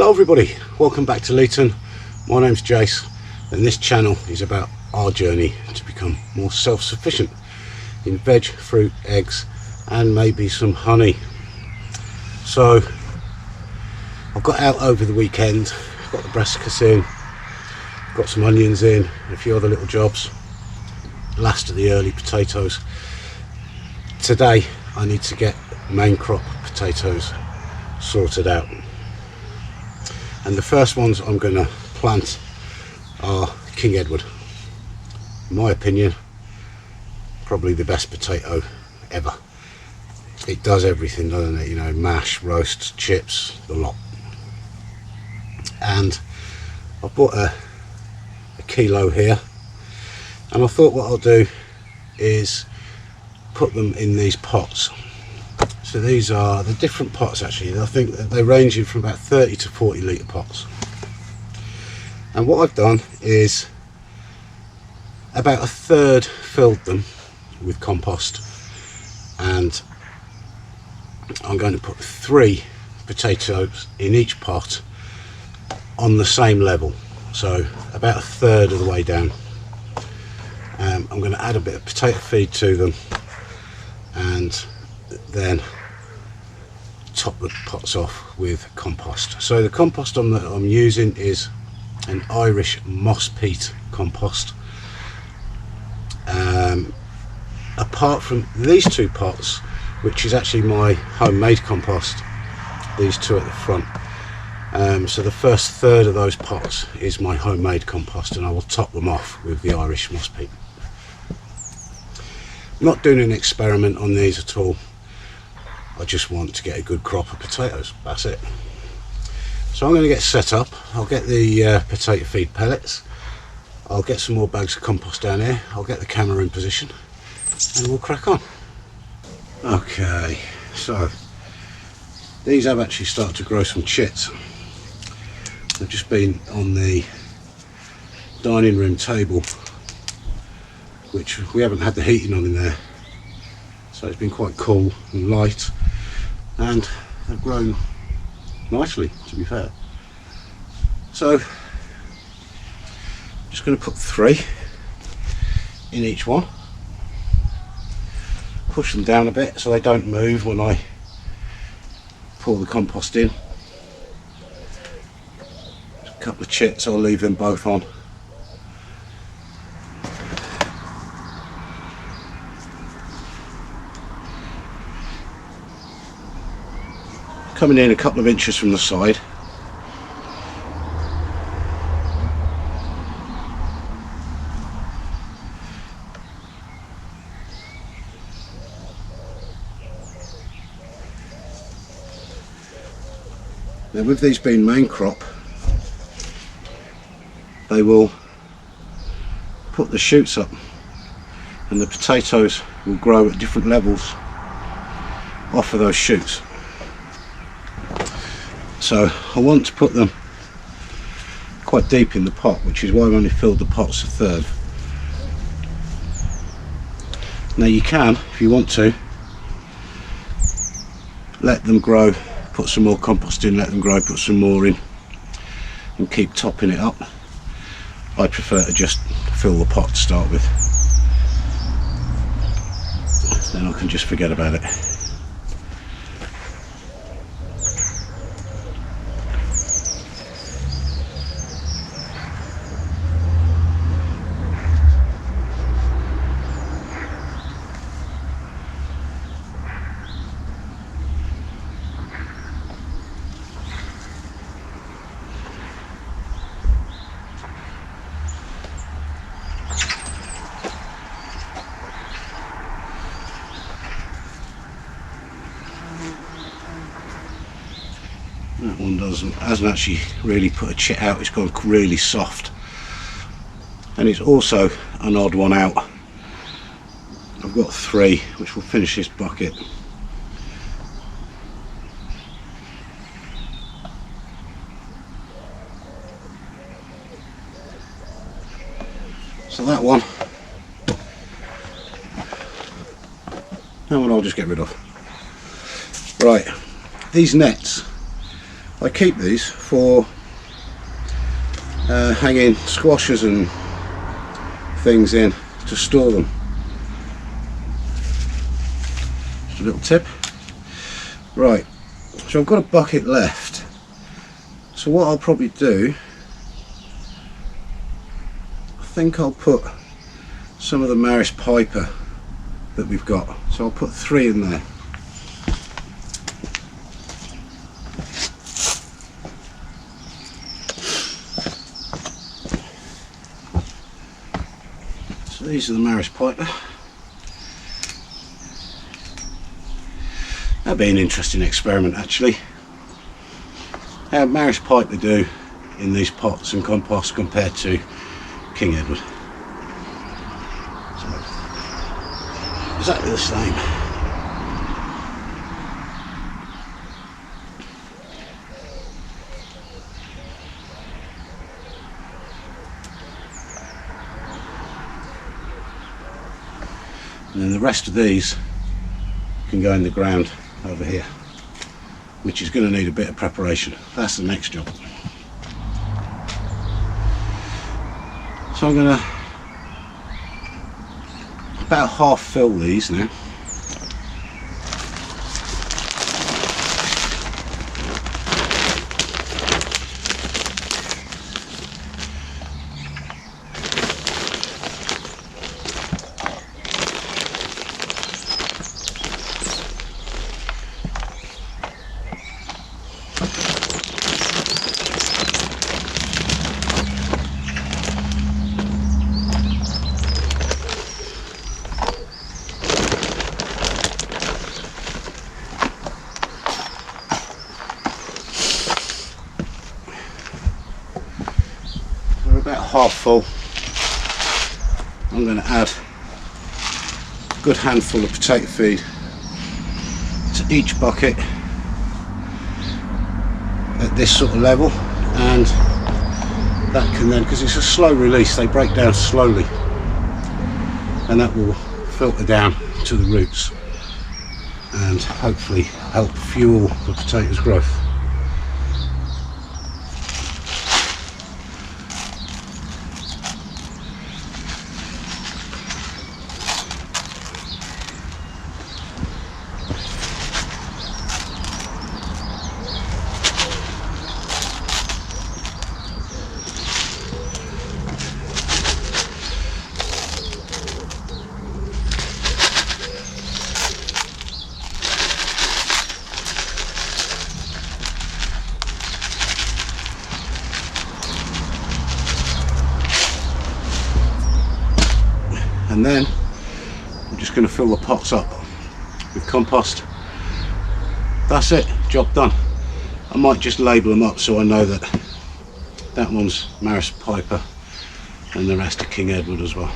Hello everybody, welcome back to Leeton. My name's Jace and this channel is about our journey to become more self-sufficient in veg, fruit, eggs and maybe some honey. So I've got out over the weekend, got the brassicas in, got some onions in, a few other little jobs, last of the early potatoes. Today I need to get main crop potatoes sorted out. And the first ones I'm going to plant are King Edward. In my opinion, probably the best potato ever. It does everything, doesn't it? You know, mash, roast, chips, the lot. And I bought a kilo here, and I thought what I'll do is put them in these pots. So these are the different pots actually. I think that they range from about 30 to 40 litre pots. And what I've done is about a third filled them with compost, and I'm going to put 3 potatoes in each pot on the same level, so about a third of the way down. I'm going to add a bit of potato feed to them and then top the pots off with compost. So the compost that I'm using is an Irish moss peat compost. Apart from these 2 pots, which is actually my homemade compost, these 2 at the front, so the first third of those pots is my homemade compost, and I will top them off with the Irish moss peat. I'm not doing an experiment on these at all. I just want to get a good crop of potatoes, that's it. So I'm going to get set up. I'll get the potato feed pellets, I'll get some more bags of compost down here, I'll get the camera in position and we'll crack on. Okay, so these have actually started to grow some chits. They've just been on the dining room table, which we haven't had the heating on in there, so it's been quite cool and light, and they've grown nicely, to be fair. So I'm just going to put 3 in each one, push them down a bit so they don't move when I pour the compost in. A couple of chits, I'll leave them both on. Coming in a couple of inches from the side. Now with these being main crop, they will put the shoots up and the potatoes will grow at different levels off of those shoots. So I want to put them quite deep in the pot, which is why I've only filled the pots a third. Now you can, if you want to, let them grow, put some more compost in, let them grow, put some more in and keep topping it up. I prefer to just fill the pot to start with, then I can just forget about it. That one hasn't actually really put a chit out, it's gone really soft, and it's also an odd one out. I've got 3 which will finish this bucket. So that one I'll just get rid of. Right, these nets I keep these for hanging squashes and things in to store them. Just a little tip. Right, so I've got a bucket left, so what I'll probably do, I think I'll put some of the Maris Piper that we've got, so I'll put 3 in there. So these are the Maris Piper. That'd be an interesting experiment actually. How Maris Piper do in these pots and compost compared to King Edward. So, exactly the same. And then the rest of these can go in the ground over here, which is going to need a bit of preparation. That's the next job. So I'm going to about half fill these now. About half full. I'm going to add a good handful of potato feed to each bucket at this sort of level, and that can then, because it's a slow release, they break down slowly, and that will filter down to the roots and hopefully help fuel the potatoes' growth. And then I'm just going to fill the pots up with compost. That's it, job done. I might just label them up so I know that that one's Maris Piper and the rest are King Edward as well.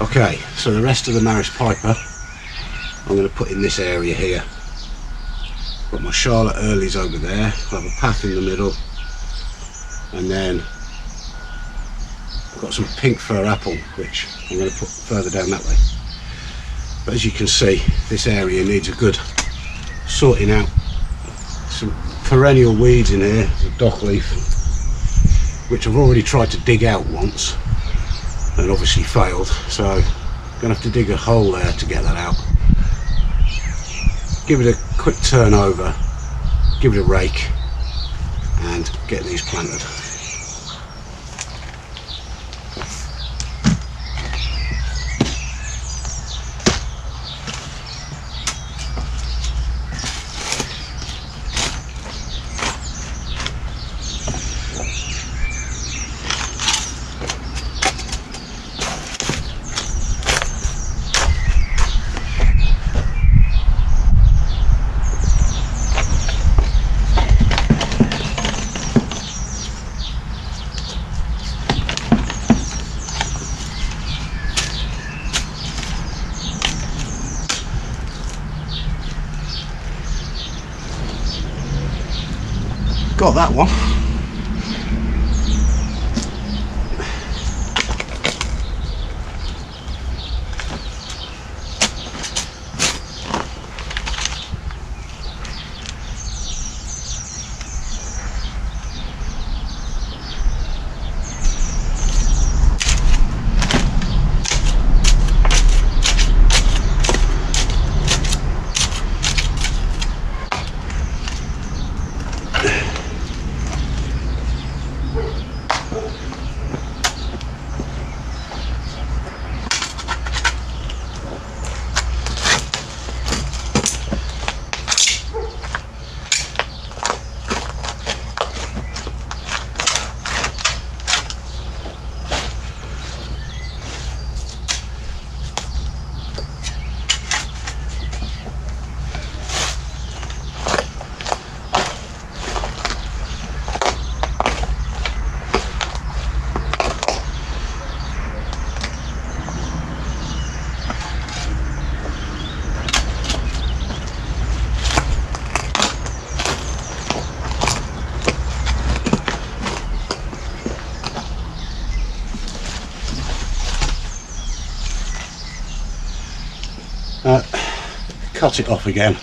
Okay, so the rest of the Maris Piper I'm going to put in this area here. Got my Charlotte Earlys over there, I'll have a path in the middle, and then I've got some pink fir apple which I'm going to put further down that way. But as you can see, this area needs a good sorting out. Some perennial weeds in here, the dock leaf, which I've already tried to dig out once and obviously failed, so I'm gonna have to dig a hole there to get that out. Give it a quick turn over, give it a rake and get these planted. Got that one. Cut it off again.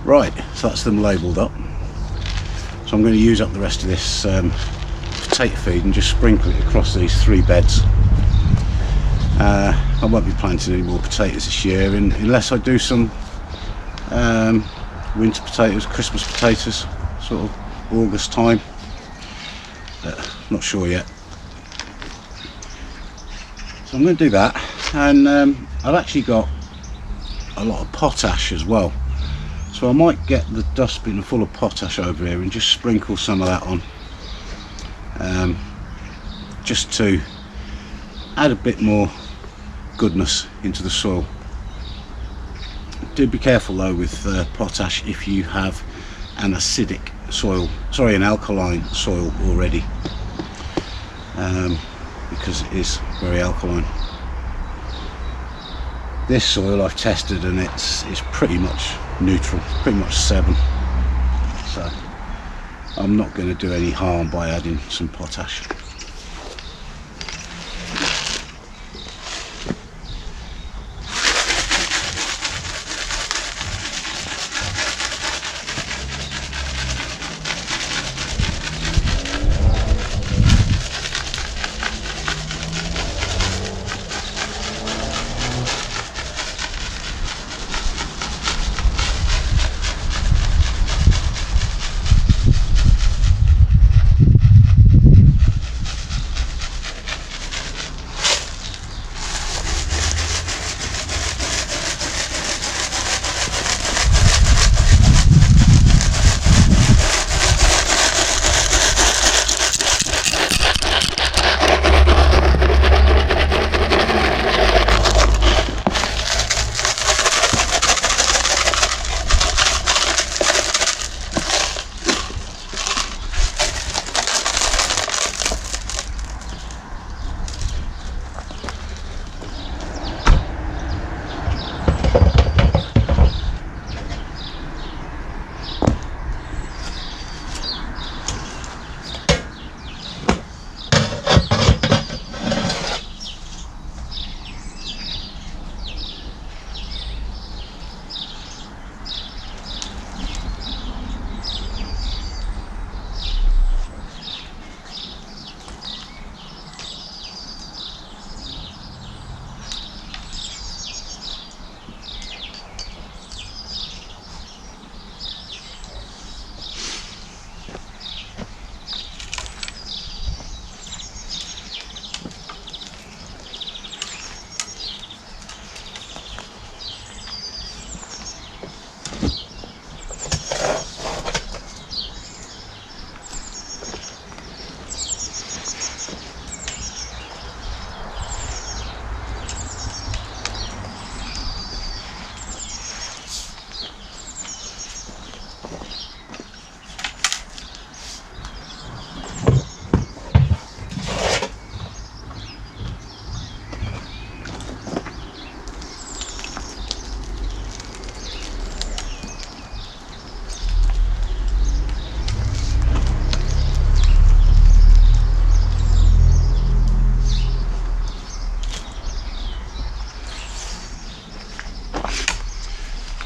Right, so that's them labelled up. So I'm going to use up the rest of this potato feed and just sprinkle it across these 3 beds. I won't be planting any more potatoes this year unless I do some winter potatoes, Christmas potatoes, sort of August time. Not sure yet. So I'm going to do that, and I've actually got a lot of potash as well. So I might get the dustbin full of potash over here and just sprinkle some of that on, just to add a bit more goodness into the soil. Do be careful though with potash if you have an acidic soil, sorry, an alkaline soil already, because it is very alkaline. This soil I've tested and it's pretty much neutral, pretty much 7, so I'm not going to do any harm by adding some potash.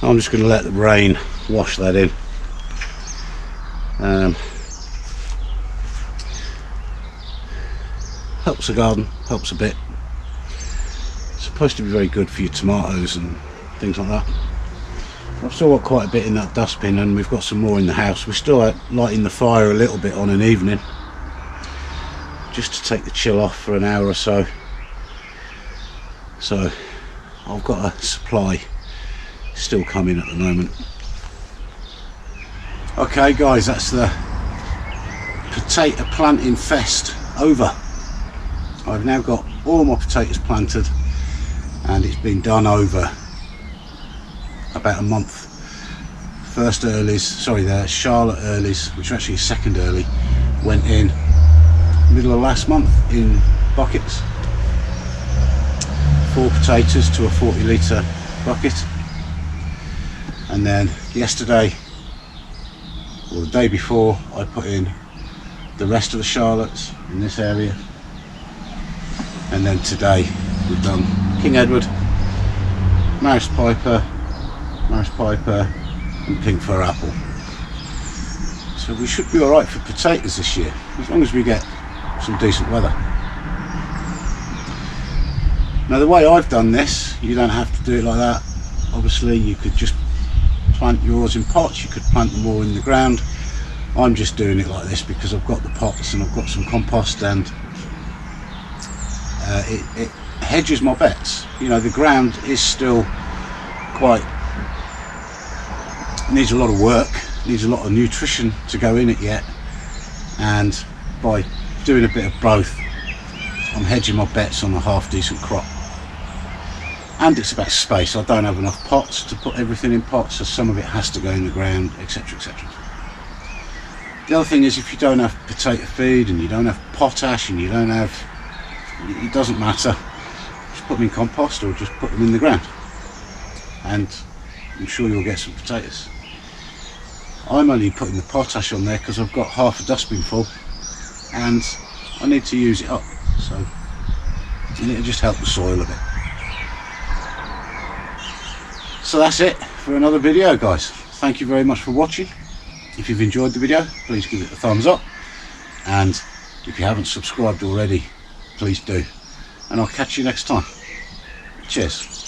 I'm just going to let the rain wash that in. Helps the garden, helps a bit. It's supposed to be very good for your tomatoes and things like that. I've still got quite a bit in that dustbin, and we've got some more in the house. We're still lighting the fire a little bit on an evening, just to take the chill off for an hour or so. So I've got a supply still coming at the moment. Okay guys, that's the potato planting fest over. I've now got all my potatoes planted, and it's been done over about a month. First earlies, sorry, the Charlotte earlies, which are actually second early, went in middle of last month in buckets. 4 potatoes to a 40-litre bucket. And then yesterday, or the day before, I put in the rest of the Charlottes in this area. And then today we've done King Edward, Maris Piper, and pink fir apple. So we should be alright for potatoes this year, as long as we get some decent weather. Now the way I've done this, you don't have to do it like that. Obviously you could just plant yours in pots, you could plant them all in the ground. I'm just doing it like this because I've got the pots and I've got some compost, and it hedges my bets. You know, the ground is still quite, needs a lot of work, needs a lot of nutrition to go in it yet, and by doing a bit of both, I'm hedging my bets on a half decent crop. And it's about space. I don't have enough pots to put everything in pots, so some of it has to go in the ground, etc, etc. The other thing is, if you don't have potato feed and you don't have potash and you don't have, it doesn't matter, just put them in compost or just put them in the ground and I'm sure you'll get some potatoes. I'm only putting the potash on there because I've got half a dustbin full and I need to use it up, so, and it'll just help the soil a bit. So that's it for another video, guys. Thank you very much for watching. If you've enjoyed the video, please give it a thumbs up, and if you haven't subscribed already, please do, and I'll catch you next time. Cheers.